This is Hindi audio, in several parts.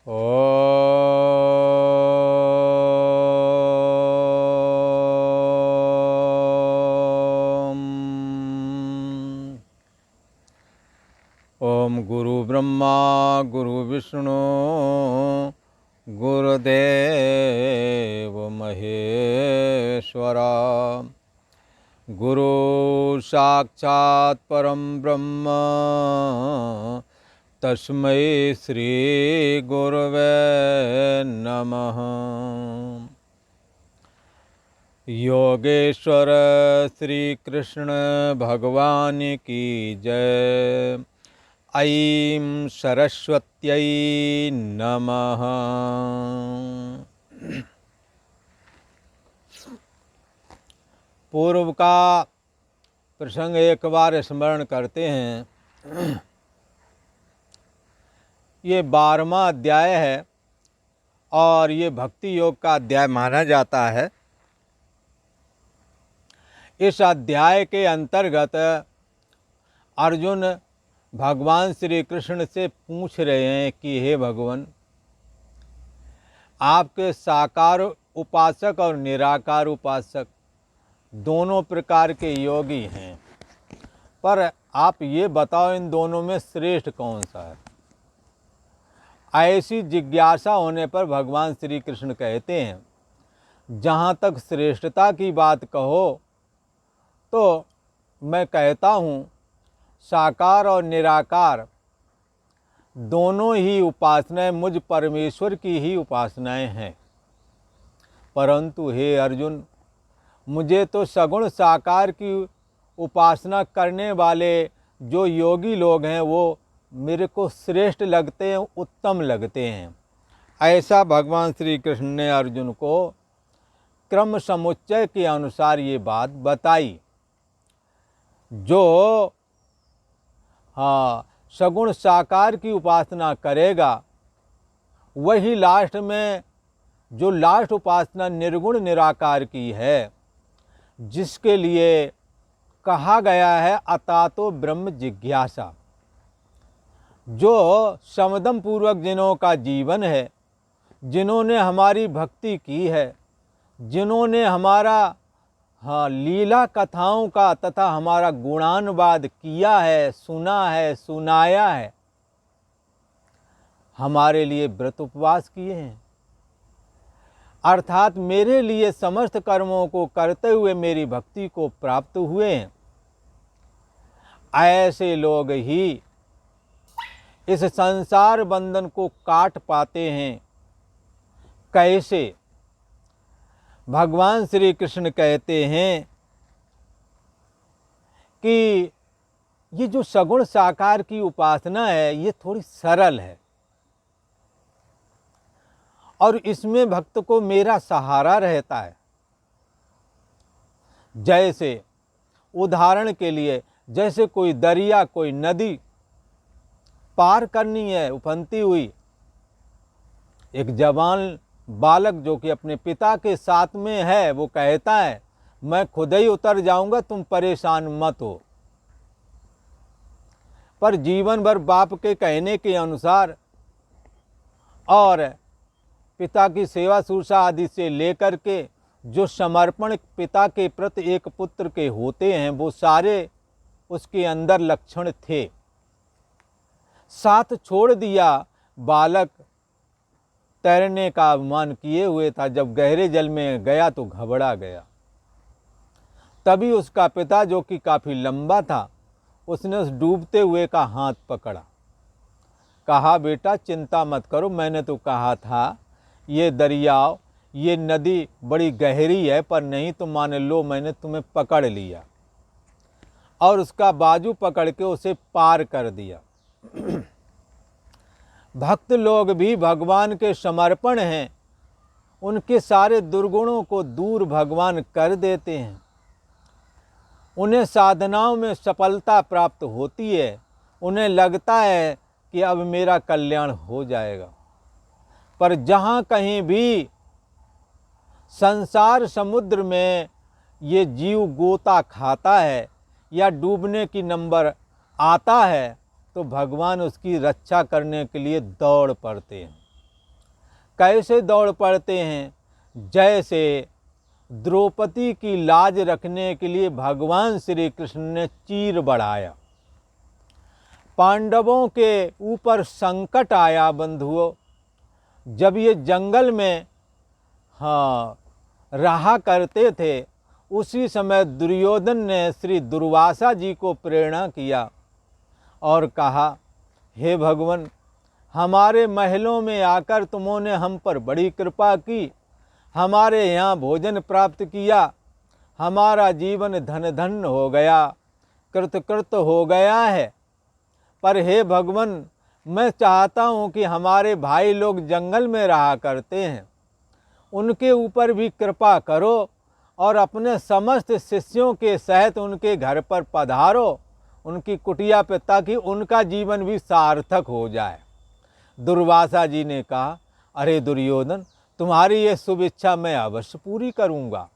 ओम गुरु ब्रह्मा गुरु विष्णु गुरुदेव महेश्वरा। गुरु साक्षात् परम ब्रह्म तस्मै श्री गुरवे नमः। योगेश्वर श्री कृष्ण भगवान की जय। ऐं सरस्वत्यै नमः। पूर्व का प्रसंग एक बार स्मरण करते हैं। ये 12वां अध्याय है और ये भक्ति योग का अध्याय माना जाता है। इस अध्याय के अंतर्गत अर्जुन भगवान श्री कृष्ण से पूछ रहे हैं कि हे भगवान, आपके साकार उपासक और निराकार उपासक दोनों प्रकार के योगी हैं, पर आप ये बताओ इन दोनों में श्रेष्ठ कौन सा है। ऐसी जिज्ञासा होने पर भगवान श्री कृष्ण कहते हैं, जहाँ तक श्रेष्ठता की बात कहो तो मैं कहता हूँ साकार और निराकार दोनों ही उपासनाएं मुझ परमेश्वर की ही उपासनाएं हैं। परंतु हे अर्जुन, मुझे तो सगुण साकार की उपासना करने वाले जो योगी लोग हैं वो मेरे को श्रेष्ठ लगते हैं, उत्तम लगते हैं। ऐसा भगवान श्री कृष्ण ने अर्जुन को क्रम समुच्चय के अनुसार ये बात बताई। जो सगुण साकार की उपासना करेगा वही लास्ट में जो लास्ट उपासना निर्गुण निराकार की है, जिसके लिए कहा गया है अतातो ब्रह्म जिज्ञासा। जो समदम पूर्वक जिनों का जीवन है, जिन्होंने हमारी भक्ति की है, जिन्होंने हमारा लीला कथाओं का तथा हमारा गुणानुवाद किया है, सुना है, सुनाया है, हमारे लिए व्रत उपवास किए हैं, अर्थात मेरे लिए समस्त कर्मों को करते हुए मेरी भक्ति को प्राप्त हुए हैं, ऐसे लोग ही इस संसार बंधन को काट पाते हैं। कैसे? भगवान श्री कृष्ण कहते हैं कि ये जो सगुण साकार की उपासना है ये थोड़ी सरल है और इसमें भक्त को मेरा सहारा रहता है। जैसे उदाहरण के लिए, जैसे कोई दरिया, कोई नदी पार करनी है उफनती हुई, एक जवान बालक जो कि अपने पिता के साथ में है वो कहता है मैं खुद ही उतर जाऊंगा, तुम परेशान मत हो। पर जीवन भर बाप के कहने के अनुसार और पिता की सेवा शुश्रूषा आदि से लेकर के जो समर्पण पिता के प्रति एक पुत्र के होते हैं वो सारे उसके अंदर लक्षण थे। साथ छोड़ दिया, बालक तैरने का अभिमान किए हुए था, जब गहरे जल में गया तो घबरा गया। तभी उसका पिता जो कि काफ़ी लंबा था, उसने उस डूबते हुए का हाथ पकड़ा, कहा बेटा चिंता मत करो, मैंने तो कहा था ये दरिया, ये नदी बड़ी गहरी है, पर नहीं तो मान लो मैंने तुम्हें पकड़ लिया, और उसका बाजू पकड़ के उसे पार कर दिया। भक्त लोग भी भगवान के समर्पण हैं, उनके सारे दुर्गुणों को दूर भगवान कर देते हैं, उन्हें साधनाओं में सफलता प्राप्त होती है, उन्हें लगता है कि अब मेरा कल्याण हो जाएगा। पर जहाँ कहीं भी संसार समुद्र में ये जीव गोता खाता है या डूबने की नंबर आता है तो भगवान उसकी रक्षा करने के लिए दौड़ पड़ते हैं। कैसे दौड़ पड़ते हैं, जैसे द्रौपदी की लाज रखने के लिए भगवान श्री कृष्ण ने चीर बढ़ाया। पांडवों के ऊपर संकट आया बंधुओं, जब ये जंगल में रहा करते थे, उसी समय दुर्योधन ने श्री दुर्वासा जी को प्रेरणा किया और कहा, हे भगवान, हमारे महलों में आकर तुमने हम पर बड़ी कृपा की, हमारे यहाँ भोजन प्राप्त किया, हमारा जीवन धन धन हो गया, कृत हो गया है। पर हे भगवान, मैं चाहता हूँ कि हमारे भाई लोग जंगल में रहा करते हैं, उनके ऊपर भी कृपा करो और अपने समस्त शिष्यों के सहित उनके घर पर पधारो, उनकी कुटिया पे, ताकि उनका जीवन भी सार्थक हो जाए। दुर्वासा जी ने कहा, अरे दुर्योधन, तुम्हारी ये शुभ इच्छा मैं अवश्य पूरी करूँगा।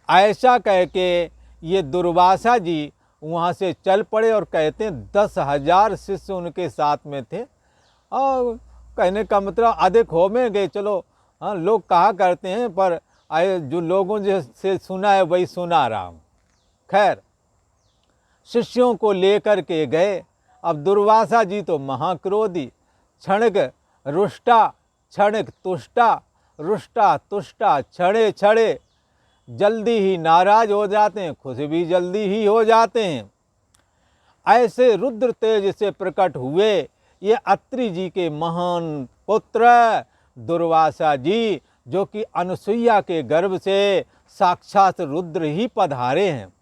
ऐसा कह के ये दुर्वासा जी वहाँ से चल पड़े और कहते हैं 10,000 शिष्य उनके साथ में थे। और कहने का मतलब अधिक हो में गए, चलो हाँ, लोग कहा करते हैं, पर जो लोगों से सुना है वही सुना रहा हूँ। खैर, शिष्यों को लेकर के गए। अब दुर्वासा जी तो महाक्रोधी, क्षणिक रुष्टा क्षणिक तुष्टा, रुष्टा तुष्टा, छड़े छड़े, जल्दी ही नाराज हो जाते हैं, खुश भी जल्दी ही हो जाते हैं। ऐसे रुद्र तेज से प्रकट हुए ये अत्रि जी के महान पुत्र दुर्वासा जी, जो कि अनुसुईया के गर्भ से साक्षात रुद्र ही पधारे हैं।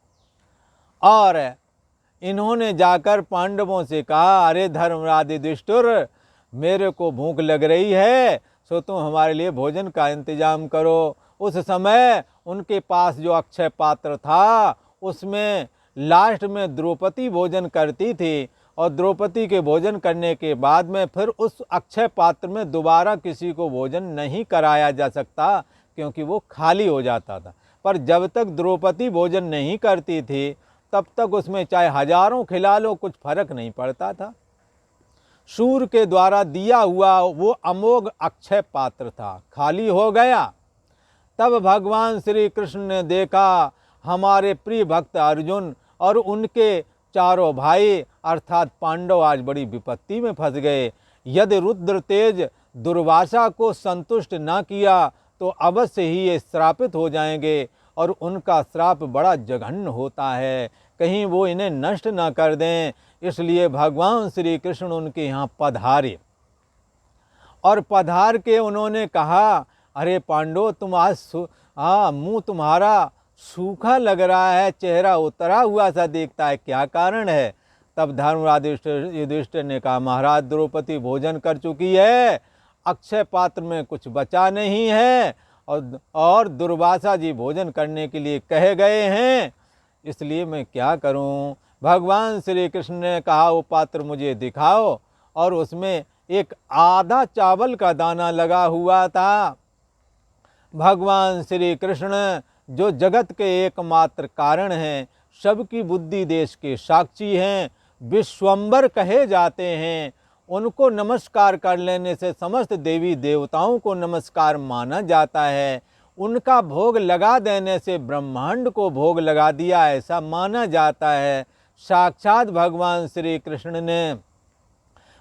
और इन्होंने जाकर पांडवों से कहा, अरे धर्मराज युधिष्ठिर, मेरे को भूख लग रही है, सो तुम हमारे लिए भोजन का इंतजाम करो। उस समय उनके पास जो अक्षय पात्र था, उसमें लास्ट में द्रौपदी भोजन करती थी, और द्रौपदी के भोजन करने के बाद में फिर उस अक्षय पात्र में दोबारा किसी को भोजन नहीं कराया जा सकता, क्योंकि वो खाली हो जाता था। पर जब तक द्रौपदी भोजन नहीं करती थी, तब तक उसमें चाहे हजारों खिला लो, कुछ फर्क नहीं पड़ता था। सूर्य के द्वारा दिया हुआ वो अमोघ अक्षय पात्र था, खाली हो गया। तब भगवान श्री कृष्ण ने देखा, हमारे प्रिय भक्त अर्जुन और उनके चारों भाई अर्थात पांडव आज बड़ी विपत्ति में फंस गए। यदि रुद्र तेज दुर्वासा को संतुष्ट न किया तो अवश्य ही ये श्रापित हो जाएंगे, और उनका श्राप बड़ा जघन्य होता है, कहीं वो इन्हें नष्ट न कर दें। इसलिए भगवान श्री कृष्ण उनके यहाँ पधारे, और पधार के उन्होंने कहा, अरे पांडव, तुम आज मुँह तुम्हारा सूखा लग रहा है, चेहरा उतरा हुआ सा दिखता है, क्या कारण है? तब धर्मराज युधिष्ठिर ने कहा, महाराज, द्रौपदी भोजन कर चुकी है, अक्षय पात्र में कुछ बचा नहीं है, और दुर्वासा जी भोजन करने के लिए कह गए हैं, इसलिए मैं क्या करूं? भगवान श्री कृष्ण ने कहा, वो पात्र मुझे दिखाओ, और उसमें एक आधा चावल का दाना लगा हुआ था। भगवान श्री कृष्ण जो जगत के एकमात्र कारण हैं, सबकी बुद्धि देश के साक्षी हैं, विश्वम्बर कहे जाते हैं, उनको नमस्कार कर लेने से समस्त देवी देवताओं को नमस्कार माना जाता है। उनका भोग लगा देने से ब्रह्मांड को भोग लगा दिया, ऐसा माना जाता है। साक्षात भगवान श्री कृष्ण ने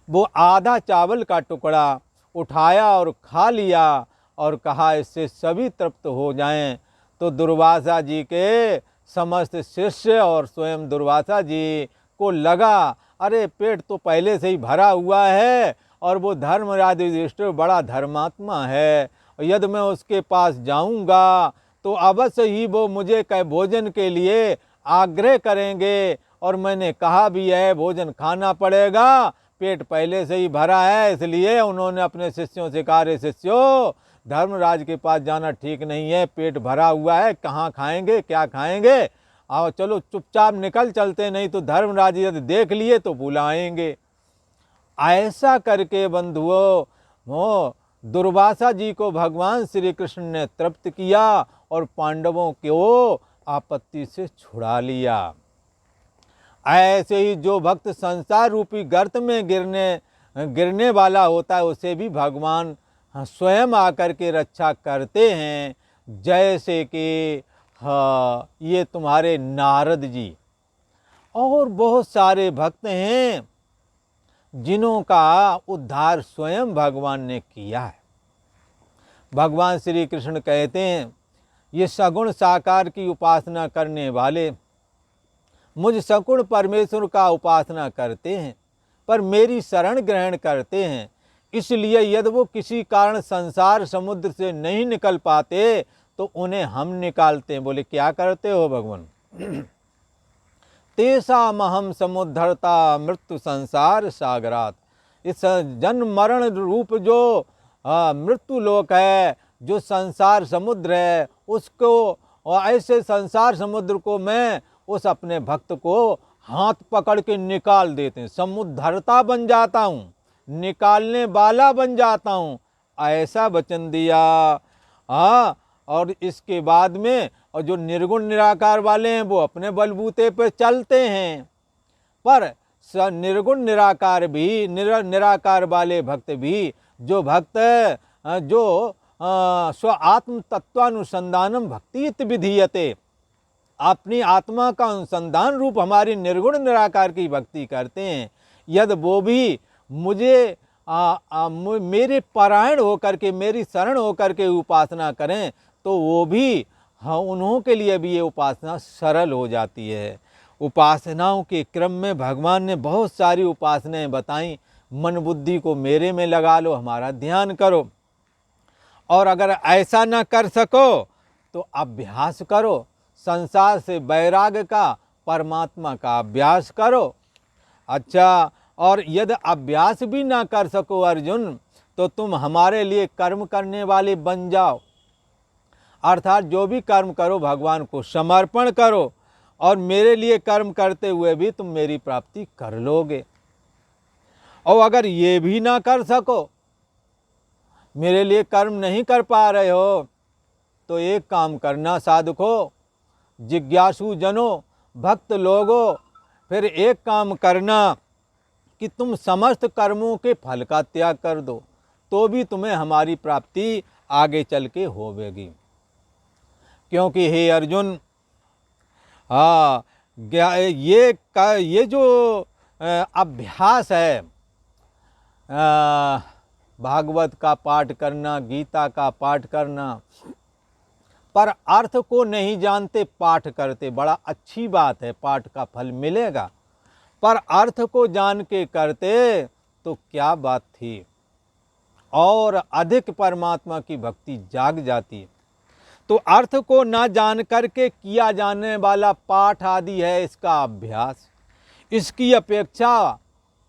वो आधा चावल का टुकड़ा उठाया और खा लिया, और कहा, इससे सभी तृप्त हो जाएं। तो दुर्वासा जी के समस्त शिष्य और स्वयं दुर्वासा जी को लगा, अरे पेट तो पहले से ही भरा हुआ है, और वो धर्मराज युधिष्ठिर बड़ा धर्मात्मा है, यदि मैं उसके पास जाऊंगा तो अवश्य ही वो मुझे भोजन के लिए आग्रह करेंगे, और मैंने कहा भी है भोजन खाना पड़ेगा, पेट पहले से ही भरा है। इसलिए उन्होंने अपने शिष्यों से कहा, रे शिष्यों, धर्मराज के पास जाना ठीक नहीं है, पेट भरा हुआ है, कहाँ खाएंगे, क्या खाएंगे, आओ चलो चुपचाप निकल चलते, नहीं तो धर्मराज यदि देख लिए तो बुलाएंगे। ऐसा करके बंधुओं, वो दुर्वासा जी को भगवान श्री कृष्ण ने तृप्त किया, और पांडवों को आपत्ति से छुड़ा लिया। ऐसे ही जो भक्त संसार रूपी गर्त में गिरने वाला होता है, उसे भी भगवान स्वयं आकर के रक्षा करते हैं, जैसे कि ये तुम्हारे नारद जी और बहुत सारे भक्त हैं जिन्हों का उद्धार स्वयं भगवान ने किया है। भगवान श्री कृष्ण कहते हैं, ये सगुण साकार की उपासना करने वाले मुझ सगुण परमेश्वर का उपासना करते हैं, पर मेरी शरण ग्रहण करते हैं। इसलिए यदि वो किसी कारण संसार समुद्र से नहीं निकल पाते तो उन्हें हम निकालते हैं। बोले क्या करते हो भगवान? तेषामहं समुद्धरता मृत्यु संसार सागरात। इस जन्म मरण रूप जो मृत्यु लोक है, जो संसार समुद्र है, उसको ऐसे संसार समुद्र को मैं उस अपने भक्त को हाथ पकड़ के निकाल देते हैं। समुद्धरता बन जाता हूँ, निकालने वाला बन जाता हूँ, ऐसा वचन दिया। और इसके बाद में और जो निर्गुण निराकार वाले हैं वो अपने बलबूते पर चलते हैं, पर निर्गुण निराकार भी निराकार वाले भक्त भी, जो भक्त जो स्व आत्म तत्वानुसंधानम भक्ति इति विधीयते, अपनी आत्मा का अनुसंधान रूप हमारी निर्गुण निराकार की भक्ति करते हैं, यदि वो भी मुझे मेरे परायण होकर के, मेरी शरण होकर के उपासना करें तो वो भी उन्हों के लिए भी ये उपासना सरल हो जाती है। उपासनाओं के क्रम में भगवान ने बहुत सारी उपासनाएं बताई। मन बुद्धि को मेरे में लगा लो, हमारा ध्यान करो, और अगर ऐसा न कर सको तो अभ्यास करो, संसार से वैराग्य का, परमात्मा का अभ्यास करो। अच्छा, और यदि अभ्यास भी ना कर सको अर्जुन, तो तुम हमारे लिए कर्म करने वाले बन जाओ, अर्थात जो भी कर्म करो भगवान को समर्पण करो, और मेरे लिए कर्म करते हुए भी तुम मेरी प्राप्ति कर लोगे। और अगर ये भी ना कर सको, मेरे लिए कर्म नहीं कर पा रहे हो, तो एक काम करना साधको, जिज्ञासु जनों, भक्त लोगों, फिर एक काम करना कि तुम समस्त कर्मों के फल का त्याग कर दो, तो भी तुम्हें हमारी प्राप्ति आगे चल के होवेगी। क्योंकि हे अर्जुन, ये जो अभ्यास है, भागवत का पाठ करना, गीता का पाठ करना, पर अर्थ को नहीं जानते पाठ करते, बड़ा अच्छी बात है, पाठ का फल मिलेगा, पर अर्थ को जान के करते तो क्या बात थी, और अधिक परमात्मा की भक्ति जाग जाती। तो अर्थ को ना जान करके किया जाने वाला पाठ आदि है इसका अभ्यास। इसकी अपेक्षा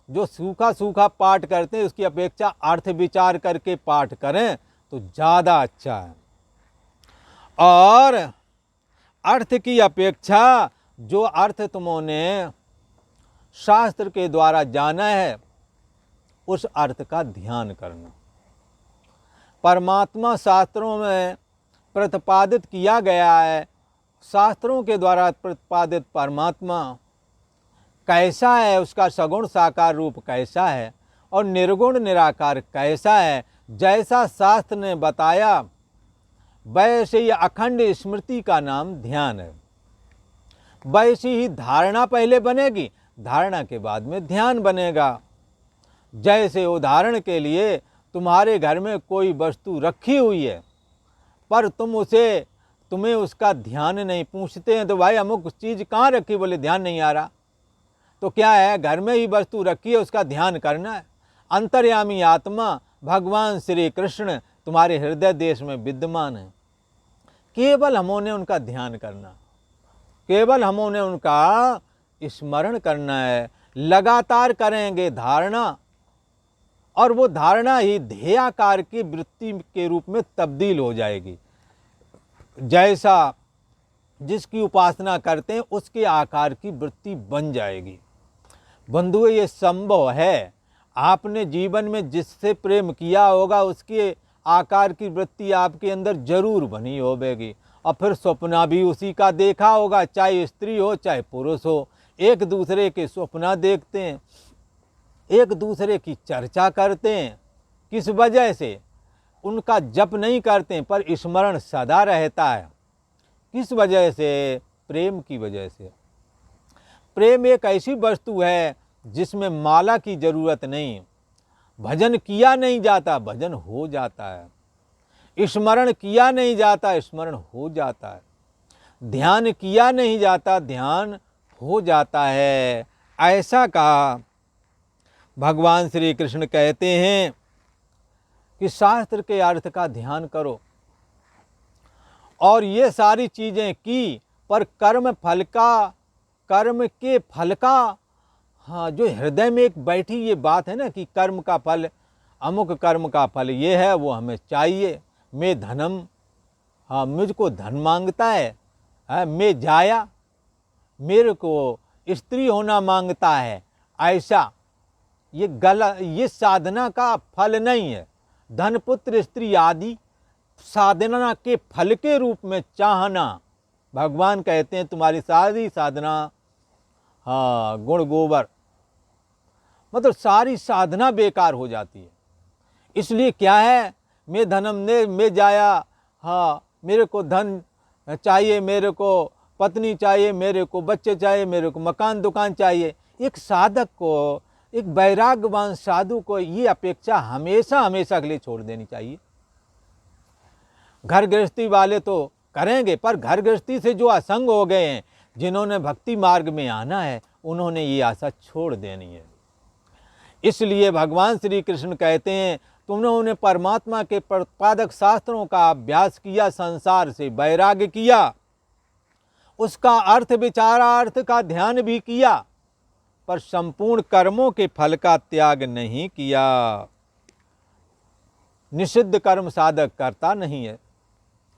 जो सूखा सूखा पाठ करते हैं, उसकी अपेक्षा अर्थ विचार करके पाठ करें तो ज़्यादा अच्छा है। और अर्थ की अपेक्षा जो अर्थ तुमने शास्त्र के द्वारा जाना है, उस अर्थ का ध्यान करना। परमात्मा शास्त्रों में प्रतिपादित किया गया है, शास्त्रों के द्वारा प्रतिपादित परमात्मा कैसा है, उसका सगुण साकार रूप कैसा है, और निर्गुण निराकार कैसा है, जैसा शास्त्र ने बताया वैसे ही अखंड स्मृति का नाम ध्यान है। वैसी ही धारणा पहले बनेगी, धारणा के बाद में ध्यान बनेगा। जैसे उदाहरण के लिए तुम्हारे घर में कोई वस्तु रखी हुई है, पर तुम्हें उसका ध्यान नहीं, पूछते हैं तो भाई अमुक चीज़ कहाँ रखी, बोले ध्यान नहीं आ रहा। तो क्या है, घर में ही वस्तु रखी है, उसका ध्यान करना है। अंतर्यामी आत्मा भगवान श्री कृष्ण तुम्हारे हृदय देश में विद्यमान है, केवल हमों ने उनका ध्यान करना, केवल हमों ने उनका स्मरण करना है। लगातार करेंगे धारणा, और वो धारणा ही ध्येयाकार की वृत्ति के रूप में तब्दील हो जाएगी। जैसा जिसकी उपासना करते हैं उसके आकार की वृत्ति बन जाएगी। बंधुओं, ये संभव है। आपने जीवन में जिससे प्रेम किया होगा उसके आकार की वृत्ति आपके अंदर जरूर बनी होगी, और फिर सपना भी उसी का देखा होगा, चाहे स्त्री हो चाहे पुरुष हो। एक दूसरे के सपना देखते हैं, एक दूसरे की चर्चा करते हैं। किस वजह से? उनका जप नहीं करते पर स्मरण सदा रहता है। किस वजह से? प्रेम की वजह से। प्रेम एक ऐसी वस्तु है जिसमें माला की जरूरत नहीं, भजन किया नहीं जाता, भजन हो जाता है, स्मरण किया नहीं जाता, स्मरण हो जाता है, ध्यान किया नहीं जाता, ध्यान हो जाता है। ऐसा कहा भगवान श्री कृष्ण कहते हैं कि शास्त्र के अर्थ का ध्यान करो और ये सारी चीज़ें की, पर कर्म के फल का, हाँ, जो हृदय में एक बैठी ये बात है ना कि कर्म का फल, अमुक कर्म का फल ये है, वो हमें चाहिए। मैं धनम, हाँ, मुझको धन मांगता है, मैं जाया, मेरे को स्त्री होना मांगता है, ऐसा ये साधना का फल नहीं है। धन पुत्र स्त्री आदि साधना के फल के रूप में चाहना, भगवान कहते हैं तुम्हारी सारी साधना, हाँ, गुण गोबर, मतलब सारी साधना बेकार हो जाती है। इसलिए क्या है, मैं धनम ने मैं जाया, हाँ, मेरे को धन चाहिए, मेरे को पत्नी चाहिए, मेरे को बच्चे चाहिए, मेरे को मकान दुकान चाहिए। एक साधक को, एक वैराग्यवान साधु को ये अपेक्षा हमेशा हमेशा के लिए छोड़ देनी चाहिए। घर गृहस्थी वाले तो करेंगे, पर घर गृहस्थी से जो असंग हो गए हैं, जिन्होंने भक्ति मार्ग में आना है, उन्होंने ये आशा छोड़ देनी है। इसलिए भगवान श्री कृष्ण कहते हैं तुमने परमात्मा के प्रतिपादक शास्त्रों का अभ्यास किया, संसार से वैराग्य किया, उसका अर्थ विचारा, अर्थ का ध्यान भी किया, पर संपूर्ण कर्मों के फल का त्याग नहीं किया। निषिद्ध कर्म साधक करता नहीं है।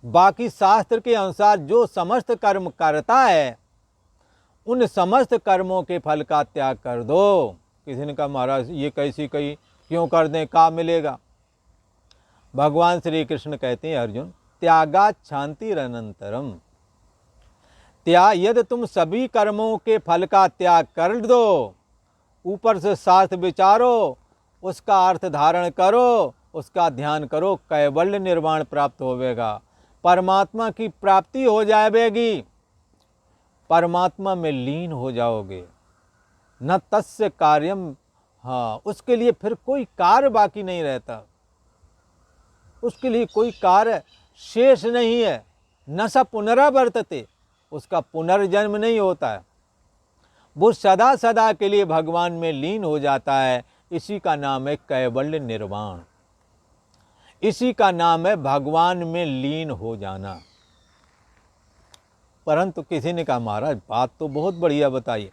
बाकी शास्त्र के अनुसार जो समस्त कर्म करता है, उन समस्त कर्मों के फल का त्याग कर दो। किसी ने कहा महाराज ये कैसी कही, क्यों कर दें, क्या मिलेगा? भगवान श्री कृष्ण कहते हैं अर्जुन, त्यागा शांतिरनंतरम, यदि तुम सभी कर्मों के फल का त्याग कर दो, ऊपर से शास्त्र विचारो, उसका अर्थ धारण करो, उसका ध्यान करो, कैवल्य निर्वाण प्राप्त होवेगा, परमात्मा की प्राप्ति हो जाएगी, परमात्मा में लीन हो जाओगे। न तस्य कार्यम, हाँ, उसके लिए फिर कोई कार्य बाकी नहीं रहता, उसके लिए कोई कार्य शेष नहीं है। न स पुनरावर्तते, उसका पुनर्जन्म नहीं होता है, वो सदा सदा के लिए भगवान में लीन हो जाता है। इसी का नाम है कैवल्य निर्वाण, इसी का नाम है भगवान में लीन हो जाना। परंतु किसी ने कहा महाराज बात तो बहुत बढ़िया बताइए,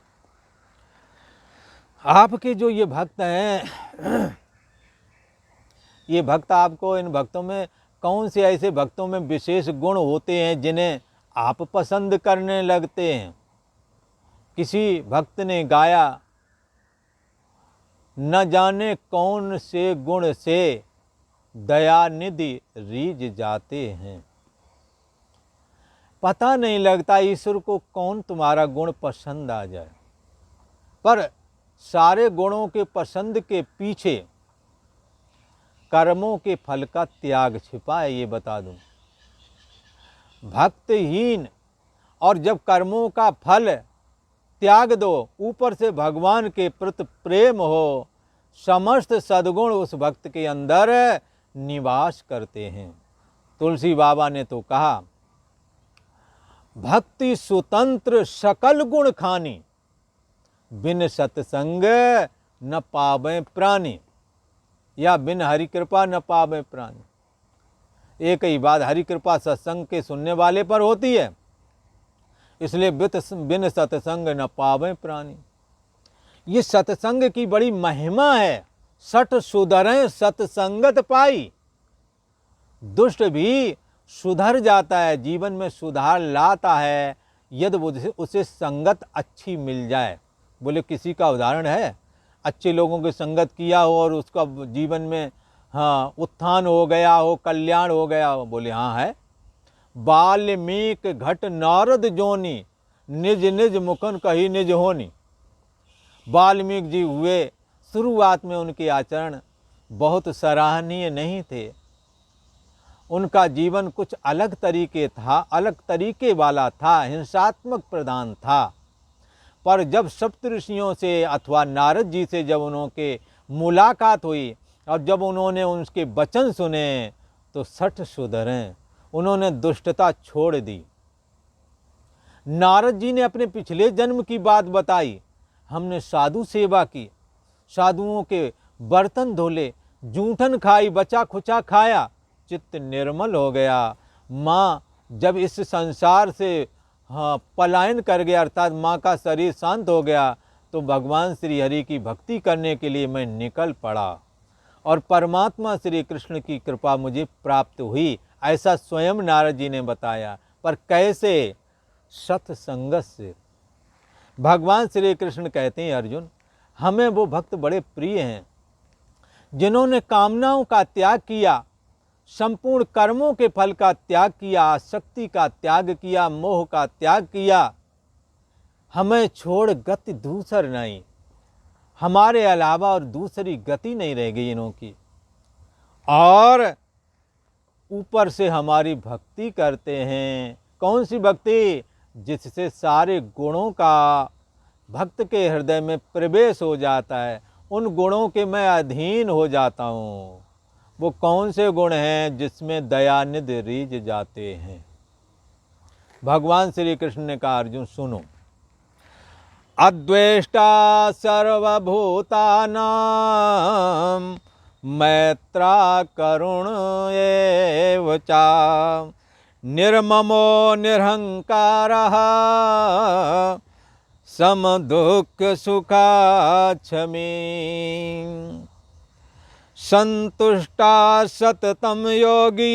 आपके जो ये भक्त हैं, ये भक्त आपको, इन भक्तों में कौन से ऐसे भक्तों में विशेष गुण होते हैं जिन्हें आप पसंद करने लगते हैं? किसी भक्त ने गाया, न जाने कौन से गुण से दयानिधि रीझ जाते हैं। पता नहीं लगता ईश्वर को कौन तुम्हारा गुण पसंद आ जाए, पर सारे गुणों के पसंद के पीछे कर्मों के फल का त्याग छिपा है, ये बता दूं। भक्तहीन और जब कर्मों का फल त्याग दो, ऊपर से भगवान के प्रति प्रेम हो, समस्त सद्गुण उस भक्त के अंदर निवास करते हैं। तुलसी बाबा ने तो कहा, भक्ति स्वतंत्र सकल गुण खानी, बिन सत्संग न पावे प्राणी, या बिन हरि कृपा न पावे प्राणी। एक ही बात, हरि कृपा सत्संग के सुनने वाले पर होती है, इसलिए बिन सत्संग न पावे प्राणी। ये सत्संग की बड़ी महिमा है। सठ सुधरें सत्संगत पाई, दुष्ट भी सुधर जाता है, जीवन में सुधार लाता है यदि उसे संगत अच्छी मिल जाए। बोले किसी का उदाहरण है, अच्छे लोगों की संगत किया हो और उसका जीवन में, हाँ, उत्थान हो गया हो, कल्याण हो गया हो? बोले हाँ है। वाल्मीक घट नारद जोनी, निज निज मुखन कही निज होनी। वाल्मीकि जी हुए, शुरुआत में उनके आचरण बहुत सराहनीय नहीं थे, उनका जीवन कुछ अलग तरीके वाला था, हिंसात्मक प्रधान था। पर जब सप्तऋषियों से अथवा नारद जी से जब उनके मुलाकात हुई और जब उन्होंने उनके वचन सुने तो सठ सुधरे, उन्होंने दुष्टता छोड़ दी। नारद जी ने अपने पिछले जन्म की बात बताई। हमने साधु सेवा की, साधुओं के बर्तन धोले, जूठन खाई, बचा खुचा खाया, चित्त निर्मल हो गया। माँ जब इस संसार से पलायन कर गया, अर्थात माँ का शरीर शांत हो गया, तो भगवान श्री हरि की भक्ति करने के लिए मैं निकल पड़ा और परमात्मा श्री कृष्ण की कृपा मुझे प्राप्त हुई, ऐसा स्वयं नारद जी ने बताया। पर कैसे? सत्संग से। भगवान श्री कृष्ण कहते हैं, अर्जुन हमें वो भक्त बड़े प्रिय हैं जिन्होंने कामनाओं का त्याग किया, संपूर्ण कर्मों के फल का त्याग किया, आसक्ति का त्याग किया, मोह का त्याग किया। हमें छोड़ गति दूसर नहीं, हमारे अलावा और दूसरी गति नहीं रह गई इन्हों की। और ऊपर से हमारी भक्ति करते हैं। कौन सी भक्ति? जिससे सारे गुणों का भक्त के हृदय में प्रवेश हो जाता है, उन गुणों के मैं अधीन हो जाता हूँ। वो कौन से गुण हैं? जिसमें दयानिधि रीझ जाते हैं। भगवान श्री कृष्ण ने कहा, अर्जुन सुनो, अद्वेष्टा सर्वभूतानां मैत्रा करुण एव च निर्ममो निरहंकारः समदुःख सुखाक्षमी संतुष्टा सततं योगी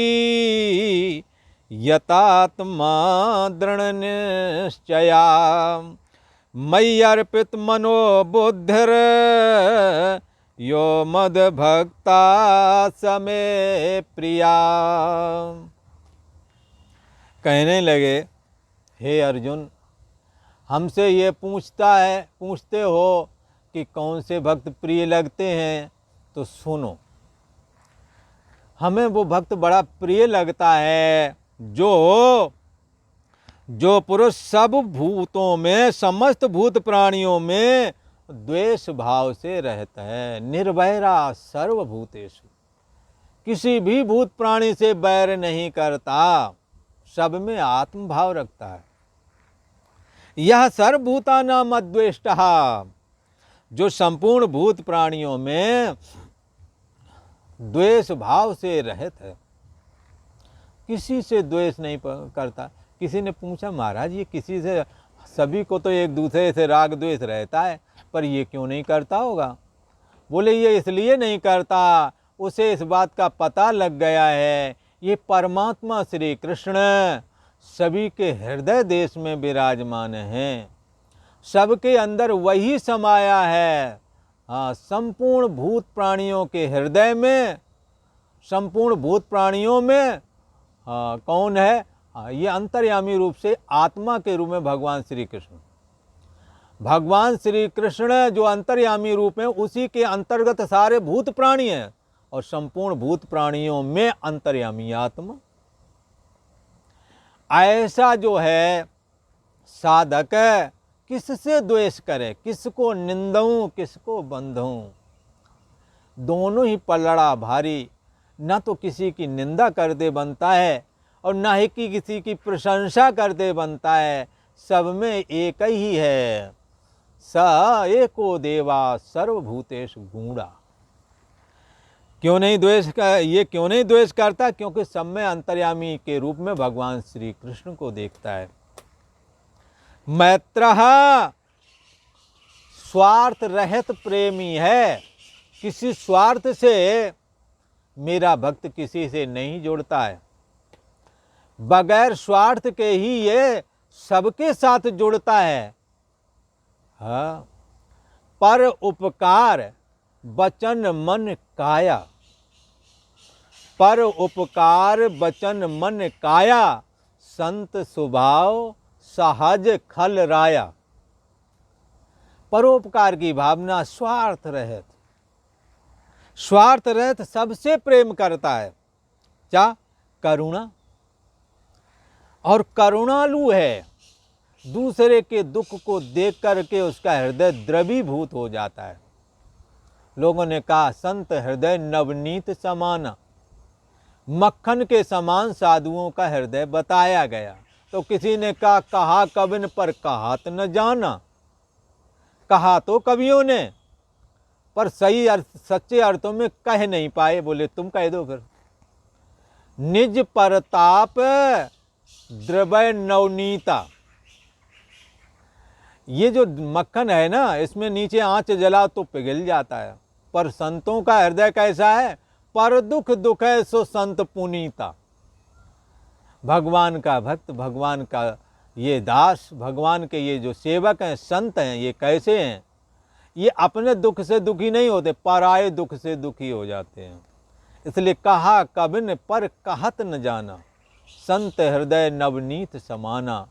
यतात्मा दृढ़निश्चया मयि अर्पित मनो बुद्धिर यो मद भक्ता समे प्रिया। कहने लगे, हे अर्जुन, हमसे ये पूछते हो कि कौन से भक्त प्रिय लगते हैं, तो सुनो, हमें वो भक्त बड़ा प्रिय लगता है जो पुरुष सब भूतों में, समस्त भूत प्राणियों में द्वेष भाव से रहता है। निर्वैरा सर्वभूतेषु, किसी भी भूत प्राणी से बैर नहीं करता, सब में आत्म भाव रखता है। यह सर्वभूतानां अद्वेष्टः, जो संपूर्ण भूत प्राणियों में द्वेष भाव से रहित है, किसी से द्वेष नहीं करता। किसी ने पूछा, महाराज ये किसी से, सभी को तो एक दूसरे से राग द्वेष रहता है, पर ये क्यों नहीं करता होगा? बोले ये इसलिए नहीं करता, उसे इस बात का पता लग गया है, ये परमात्मा श्री कृष्ण सभी के हृदय देश में विराजमान हैं, सबके अंदर वही समाया है। हाँ, संपूर्ण भूत प्राणियों के हृदय में, संपूर्ण भूत प्राणियों में कौन है? ये अंतर्यामी रूप से आत्मा के रूप में भगवान श्री कृष्ण। भगवान श्री कृष्ण जो अंतर्यामी रूप में, उसी के अंतर्गत सारे भूत प्राणी हैं और संपूर्ण भूत प्राणियों में अंतर्यामी आत्मा। ऐसा जो है साधक किससे द्वेष करे, किसको निंदऊं, किसको बंधूं? दोनों ही पलड़ा भारी। न तो किसी की निंदा कर दे बनता है और न ही कि किसी की प्रशंसा कर दे बनता है। सब में एक ही है, स एको देवा सर्वभूतेषु गूढ़ा। क्यों नहीं द्वेष करता? क्योंकि सब में अंतर्यामी के रूप में भगवान श्री कृष्ण को देखता है। मैत्रः स्वार्थ रहित प्रेमी है। किसी स्वार्थ से मेरा भक्त किसी से नहीं जुड़ता है, बगैर स्वार्थ के ही ये सबके साथ जुड़ता है। हाँ, पर उपकार वचन मन काया, पर उपकार वचन मन काया संत स्वभाव सहज खल राया। परोपकार की भावना स्वार्थ रहित सबसे प्रेम करता है। क्या? करुणा, और करुणालु है। दूसरे के दुख को देख करके उसका हृदय द्रवीभूत हो जाता है। लोगों ने कहा संत हृदय नवनीत समाना, मक्खन के समान साधुओं का हृदय बताया गया। तो किसी ने कहा कबिन पर कहात न जाना, कहा तो कवियों ने पर सही अर्थ सच्चे अर्थों में कह नहीं पाए। बोले तुम कह दो फिर। निज परताप द्रवय नवनीता, ये जो मक्खन है ना, इसमें नीचे आंच जलाओ तो पिघल जाता है, पर संतों का हृदय कैसा है? पर दुख दुख है सो संत पुनीता। भगवान का भक्त, भगवान का ये दास, भगवान के ये जो सेवक हैं, संत हैं, ये कैसे हैं? ये अपने दुख से दुखी नहीं होते, पराये दुख से दुखी हो जाते हैं। इसलिए कहा कबिन पर कहत न जाना, संत हृदय नवनीत समाना।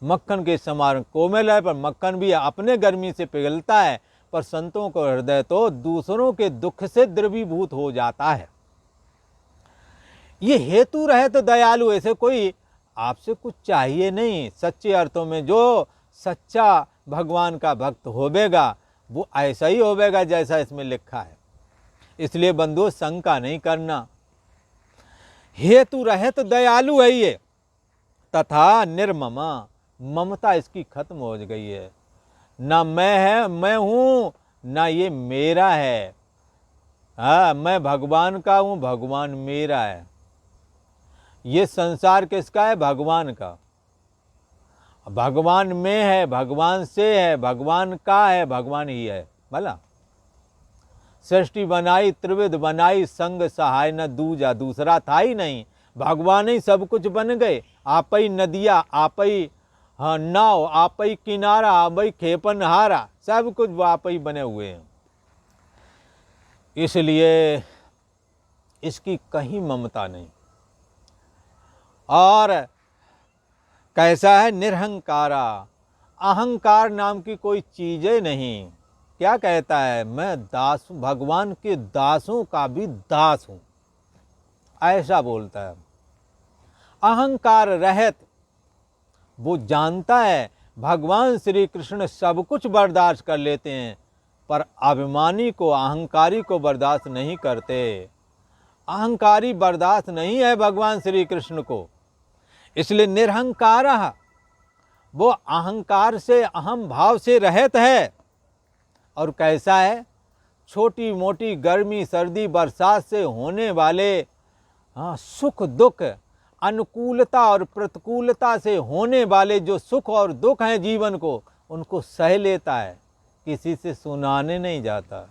मक्खन के समान कोमल है, पर मक्खन भी अपने गर्मी से पिघलता है, पर संतों का हृदय तो दूसरों के दुख से द्रवीभूत हो जाता है। ये हेतु रहे तो दयालु, ऐसे कोई आपसे कुछ चाहिए नहीं। सच्चे अर्थों में जो सच्चा भगवान का भक्त होवेगा वो ऐसा ही होवेगा जैसा इसमें लिखा है। इसलिए बंधुओं शंका नहीं करना, हेतु रहे तो दयालु है ये। तथा निर्ममा, ममता इसकी खत्म हो गई है। ना मैं हूँ, ना ये मेरा है। हाँ, मैं भगवान का हूँ, भगवान मेरा है। ये संसार किसका है? भगवान का। भगवान में है, भगवान से है, भगवान का है, भगवान ही है। भला सृष्टि बनाई त्रिविध बनाई, संग सहाय न दूजा, दूसरा था ही नहीं। भगवान ही सब कुछ बन गए। आप ही नदिया, आप ही नाव, आप ही किनारा, आप ही खेपनहारा, सब कुछ वो आप ही बने हुए हैं। इसलिए इसकी कहीं ममता नहीं। और कैसा है? निरहंकारा, अहंकार नाम की कोई चीजें नहीं। क्या कहता है? मैं दास, भगवान के दासों का भी दास हूं, ऐसा बोलता है। अहंकार रहित वो जानता है भगवान श्री कृष्ण सब कुछ बर्दाश्त कर लेते हैं, पर अभिमानी को, अहंकारी को बर्दाश्त नहीं करते। अहंकारी बर्दाश्त नहीं है भगवान श्री कृष्ण को। इसलिए निरहंकार, वो अहंकार से, अहम भाव से रहित है। और कैसा है? छोटी मोटी गर्मी सर्दी बरसात से होने वाले सुख दुख, अनुकूलता और प्रतिकूलता से होने वाले जो सुख और दुख हैं जीवन को, उनको सह लेता है, किसी से सुनाने नहीं जाता।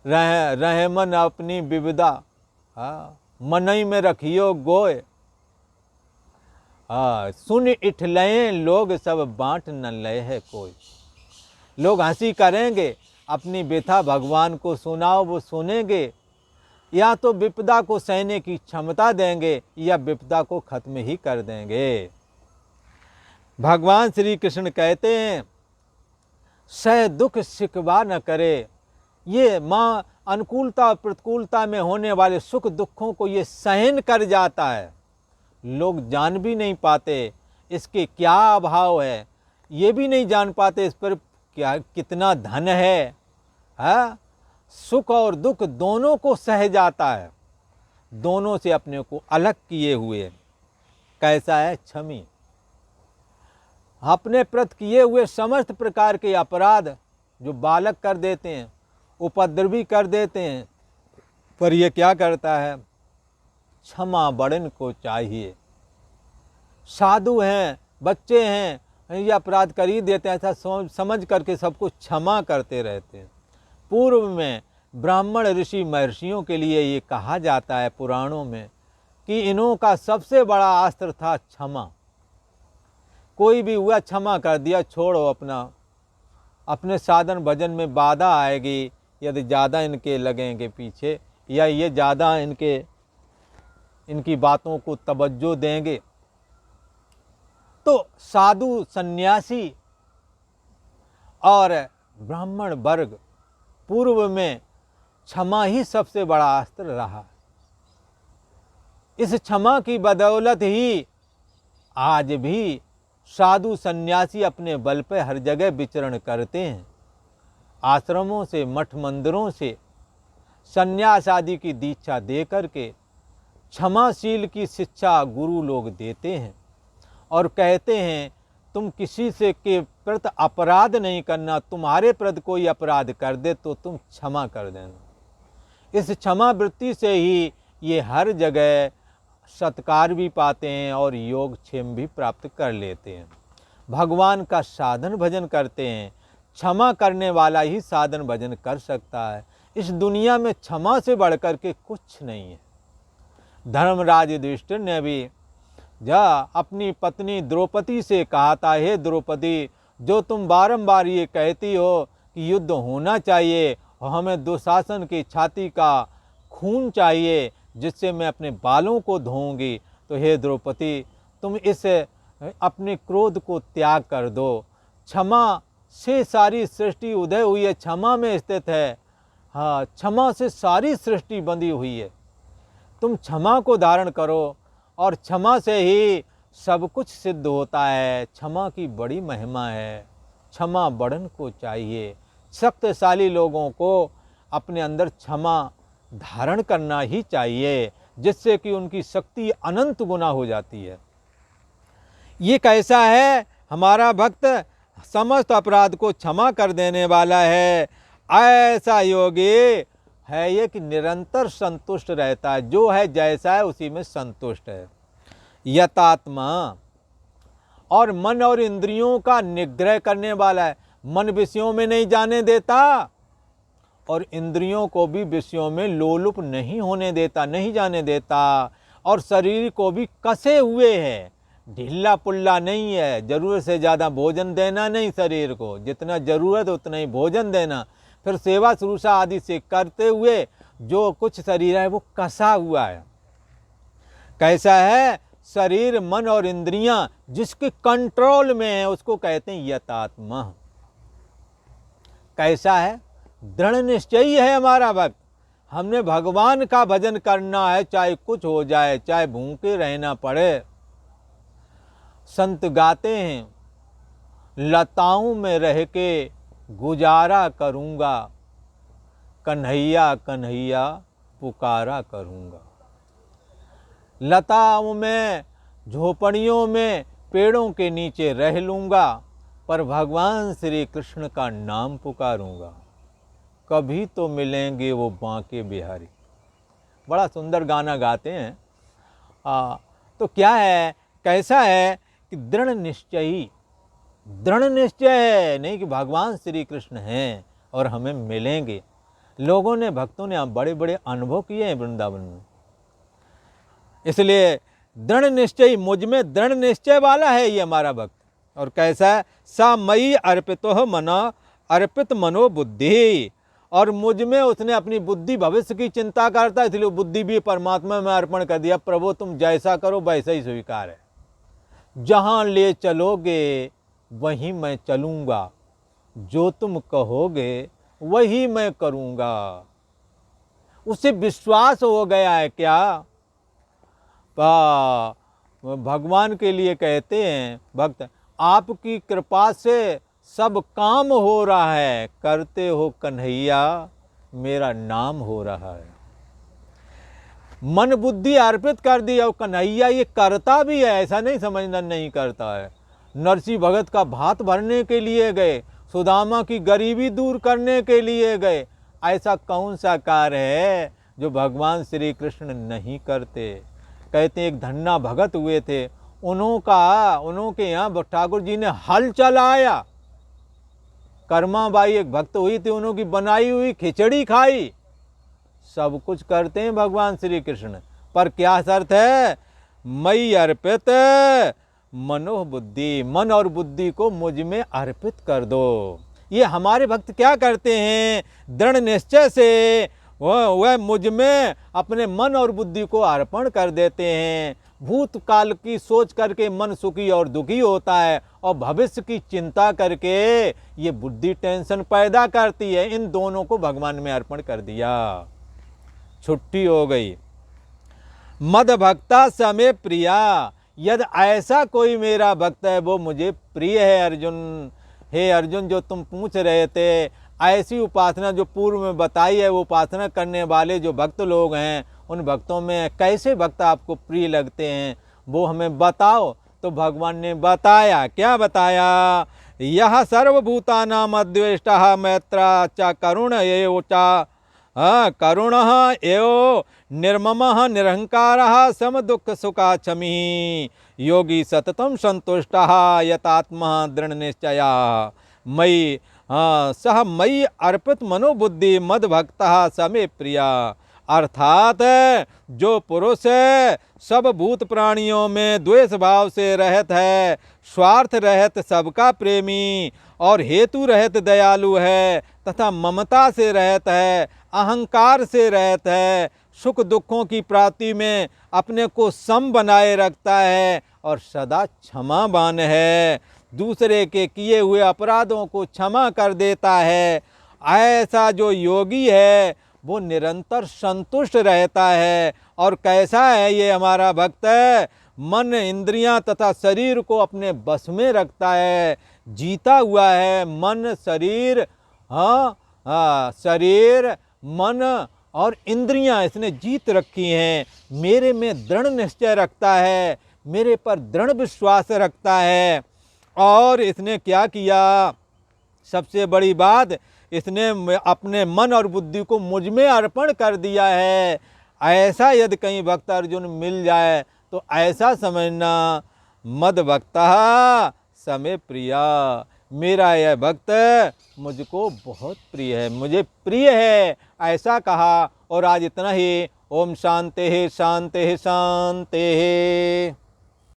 रहे मन अपनी विविधा, मनई में रखियो गोय। सुन इठलए लोग सब बांट न लय है कोई। लोग हंसी करेंगे, अपनी व्यथा भगवान को सुनाओ, वो सुनेंगे। या तो विपदा को सहने की क्षमता देंगे, या विपदा को खत्म ही कर देंगे। भगवान श्री कृष्ण कहते हैं सह दुख शिकवा न करे। ये माँ अनुकूलता और प्रतिकूलता में होने वाले सुख दुखों को ये सहन कर जाता है। लोग जान भी नहीं पाते इसके क्या अभाव है, ये भी नहीं जान पाते इस पर क्या कितना धन है। सुख और दुख दोनों को सह जाता है, दोनों से अपने को अलग किए हुए। कैसा है? क्षमी, अपने प्रति किए हुए समस्त प्रकार के अपराध जो बालक कर देते हैं, उपद्रवी कर देते हैं, पर ये क्या करता है? क्षमा बड़न को चाहिए। साधु हैं, बच्चे हैं, ये अपराध कर ही देते हैं, ऐसा समझ करके सबको क्षमा करते रहते हैं। पूर्व में ब्राह्मण ऋषि महर्षियों के लिए ये कहा जाता है पुराणों में कि इन्हों का सबसे बड़ा अस्त्र था क्षमा। कोई भी हुआ क्षमा कर दिया, छोड़ो अपना, अपने साधन भजन में बाधा आएगी यदि ज़्यादा इनके लगेंगे पीछे, या ये ज़्यादा इनकी बातों को तवज्जो देंगे। तो साधु, सन्यासी और ब्राह्मण वर्ग पूर्व में क्षमा ही सबसे बड़ा अस्त्र रहा। इस क्षमा की बदौलत ही आज भी साधु सन्यासी अपने बल पे हर जगह विचरण करते हैं। आश्रमों से, मठ मंदिरों से सन्यास आदि की दीक्षा दे करके क्षमाशील की शिक्षा गुरु लोग देते हैं और कहते हैं तुम किसी से के प्रति अपराध नहीं करना, तुम्हारे प्रति कोई अपराध कर दे तो तुम क्षमा कर देना। इस क्षमा वृत्ति से ही ये हर जगह सत्कार भी पाते हैं और योगक्षेम भी प्राप्त कर लेते हैं। भगवान का साधन भजन करते हैं। क्षमा करने वाला ही साधन भजन कर सकता है। इस दुनिया में क्षमा से बढ़कर के कुछ नहीं है। धर्मराज युधिष्ठिर ने भी अपनी पत्नी द्रौपदी से कहा था, हे द्रौपदी, जो तुम बारंबार ये कहती हो कि युद्ध होना चाहिए और हमें दुशासन की छाती का खून चाहिए जिससे मैं अपने बालों को धोऊंगी, तो हे द्रौपदी, तुम इस अपने क्रोध को त्याग कर दो। क्षमा से सारी सृष्टि उदय हुई है, क्षमा में स्थित है। हाँ, क्षमा से सारी सृष्टि बंधी हुई है। तुम क्षमा को धारण करो और क्षमा से ही सब कुछ सिद्ध होता है। क्षमा की बड़ी महिमा है। क्षमा बढ़न को चाहिए। शक्तिशाली लोगों को अपने अंदर क्षमा धारण करना ही चाहिए, जिससे कि उनकी शक्ति अनंत गुना हो जाती है। ये कैसा है? हमारा भक्त समस्त अपराध को क्षमा कर देने वाला है। ऐसा योगी है ये कि निरंतर संतुष्ट रहता है। जो है जैसा है उसी में संतुष्ट है। यतात्मा और मन और इंद्रियों का निग्रह करने वाला है। मन विषयों में नहीं जाने देता और इंद्रियों को भी विषयों में लोलुप नहीं होने देता, नहीं जाने देता। और शरीर को भी कसे हुए है, ढीला पुल्ला नहीं है। ज़रूरत से ज़्यादा भोजन देना नहीं, शरीर को जितना ज़रूरत उतना ही भोजन देना। फिर सेवा शुश्रूषा आदि से करते हुए जो कुछ शरीर है वो कसा हुआ है। कैसा है? शरीर, मन और इंद्रियां जिसके कंट्रोल में है उसको कहते हैं यतात्मा। कैसा है? दृढ़ निश्चयी है हमारा भक्त। हमने भगवान का भजन करना है, चाहे कुछ हो जाए, चाहे भूखे रहना पड़े। संत गाते हैं, लताओं में रह के गुजारा करूँगा, कन्हैया कन्हैया पुकारा करूँगा। लताओं में, झोपड़ियों में, पेड़ों के नीचे रह लूँगा, पर भगवान श्री कृष्ण का नाम पुकारूँगा। कभी तो मिलेंगे वो बांके बिहारी। बड़ा सुंदर गाना गाते हैं। तो क्या है? कैसा है कि दृढ़ निश्चयी, दृढ़ निश्चय है, नहीं कि भगवान श्री कृष्ण हैं और हमें मिलेंगे। लोगों ने, भक्तों ने बड़े बड़े अनुभव किए हैं वृंदावन में। इसलिए दृढ़ निश्चय, मुझ में दृढ़ निश्चय वाला है ये हमारा भक्त। और कैसा है? सा मई अर्पितो मनो, अर्पित मनो बुद्धि। और मुझ में उसने अपनी बुद्धि, भविष्य की चिंता करता है, इसलिए बुद्धि भी परमात्मा में अर्पण कर दिया। प्रभु तुम जैसा करो वैसा ही स्वीकार है। जहाँ ले चलोगे वहीं मैं चलूँगा, जो तुम कहोगे वही मैं करूँगा। उसे विश्वास हो गया है। क्या भगवान के लिए कहते हैं भक्त, आपकी कृपा से सब काम हो रहा है, करते हो कन्हैया मेरा नाम हो रहा है। मन बुद्धि अर्पित कर दी और कन्हैया ये करता भी है, ऐसा नहीं समझना नहीं करता है। नरसिंह भगत का भात भरने के लिए गए, सुदामा की गरीबी दूर करने के लिए गए। ऐसा कौन सा कार्य है जो भगवान श्री कृष्ण नहीं करते? कहते एक धन्ना भगत हुए थे, उनके यहाँ ठाकुर जी ने हल चलाया। कर्माबाई एक भक्त हुई थी, उन्होंने बनाई हुई खिचड़ी खाई। सब कुछ करते हैं भगवान श्री कृष्ण, पर क्या शर्त है? मई अर्पित मनो बुद्धि, मन और बुद्धि को मुझ में अर्पित कर दो। ये हमारे भक्त क्या करते हैं? दृढ़ निश्चय से वह मुझ में अपने मन और बुद्धि को अर्पण कर देते हैं। भूतकाल की सोच करके मन सुखी और दुखी होता है, और भविष्य की चिंता करके ये बुद्धि टेंशन पैदा करती है। इन दोनों को भगवान में अर्पण कर दिया, छुट्टी हो गई। मद भक्ता समे प्रिया, यदि ऐसा कोई मेरा भक्त है वो मुझे प्रिय है अर्जुन। हे अर्जुन, जो तुम पूछ रहे थे, ऐसी उपासना जो पूर्व में बताई है, वो उपासना करने वाले जो भक्त लोग हैं, उन भक्तों में कैसे भक्त आपको प्रिय लगते हैं वो हमें बताओ। तो भगवान ने बताया, क्या बताया? यह सर्वभूतानां अद्वेष्टः मैत्रा च करुण एव च करुण एव निर्ममः निरहंकारः सम दुख सुखा क्षमी योगी सततम संतुष्टः यतात्मा दृढ़ निश्चया मयि सह मयि अर्पित मनोबुद्धि मद भक्तः समे प्रिया। अर्थात जो पुरुष सब भूत प्राणियों में द्वेष भाव से रहत है, स्वार्थ रहित सबका प्रेमी और हेतु रहित दयालु है, तथा ममता से रहत है, अहंकार से रहत है, सुख दुखों की प्राप्ति में अपने को सम बनाए रखता है और सदा क्षमावान है, दूसरे के किए हुए अपराधों को क्षमा कर देता है, ऐसा जो योगी है वो निरंतर संतुष्ट रहता है। और कैसा है ये हमारा भक्त? मन इंद्रियां तथा शरीर को अपने बस में रखता है, जीता हुआ है। मन शरीर, शरीर मन और इंद्रियां इसने जीत रखी हैं। मेरे में दृढ़ निश्चय रखता है, मेरे पर दृढ़ विश्वास रखता है। और इसने क्या किया? सबसे बड़ी बात, इसने अपने मन और बुद्धि को मुझ में अर्पण कर दिया है। ऐसा यदि कहीं भक्त अर्जुन मिल जाए तो ऐसा समझना, मद भक्तः समे प्रिया, मेरा यह भक्त मुझको बहुत प्रिय है, मुझे प्रिय है, ऐसा कहा। और आज इतना ही। ओम शांति शांति शांति।